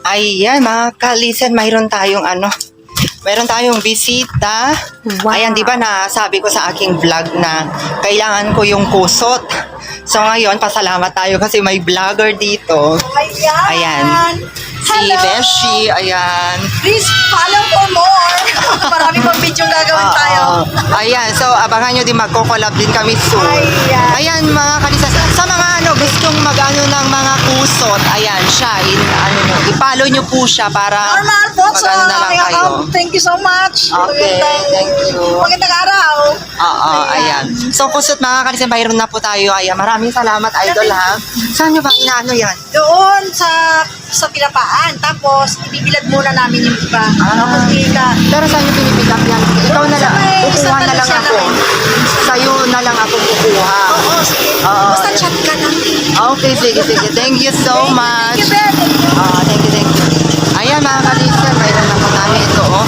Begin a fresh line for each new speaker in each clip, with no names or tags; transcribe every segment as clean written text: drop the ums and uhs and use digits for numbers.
Ayan, mga kalisen, mayroon tayong bisita.
Wow.
Ayan, di ba nasabi ko sa aking vlog na kailangan ko yung kusot. So ngayon, pasalamat tayo kasi may vlogger dito. Ayan. Si
Hello.
Beshi, ayan.
Please follow for more. Marami pang video gagawin tayo.
Ayan, so abangan nyo din, magko-collab din kami soon.
Ayan.
Ayan, mga kalisa, sa mga gustong mag-ano ng mga kusot, ayan siya, i-follow nyo po siya para
Normal po sa
mag-ano na lang
aking
kayo.
account. Thank you so much.
Okay, thank you.
Magandang araw.
Oo, ayan. So, kusot mga kalisa, mayroon na po tayo. Ayan, maraming salamat, idol, ha. Saan nyo ba inaano yan?
Doon sa pinapaan. Tapos, ibibilad muna namin yung iba. Tapos,
Pero saan nyo pinipick up yan? Ikaw na lang, kukuha na lang ako. Sa'yo na lang ako kukuha.
Oo, sige.
Oo.
Basta chat ka lang.
Okay, sige. Thank you so much.
Thank you, Ben.
Thank you. Ayan, mga kalisa, mayroon na po namin ito, oh.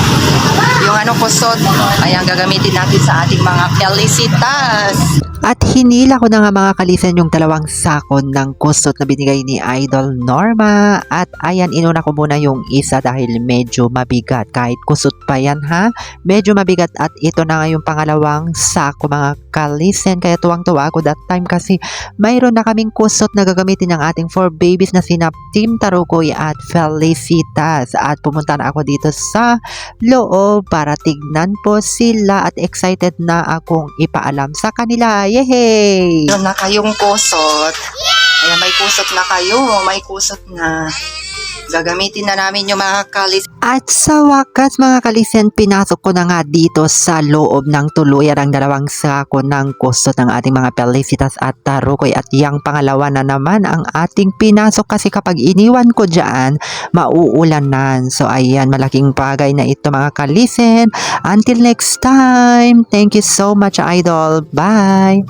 Yung kusot, ayan, gagamitin natin sa ating mga pelicitas. At hinila ko na nga mga kalisan yung 2 sako ng kusot na binigay ni Idol Norma. At ayan, inuna ko muna yung isa dahil medyo mabigat. Kahit kusot pa yan, ha? Medyo mabigat. At ito na nga yung 2 sako mga kalisen. Kaya tuwang-tuwa ako that time kasi mayroon na kaming kusot na gagamitin ng ating 4 babies na sina Team Tarukoy at Felicitas. At pumunta na ako dito sa loob para tignan po sila at excited na akong ipaalam sa kanila. Yehey! Meron na kayong kusot. Ayan, may kusot na kayo. May kusot na. Gagamitin na namin yung mga kalis. At sa wakas mga kalisen, pinasok ko na nga dito sa loob ng tuluyan ang 2 sako ng kusot ng ating mga pelicitas at tarukoy. At yung pangalawa na naman ang ating pinasok kasi kapag iniwan ko dyan, mauulanan. So ayan, malaking bagay na ito mga kalisen. Until next time, thank you so much, idol. Bye!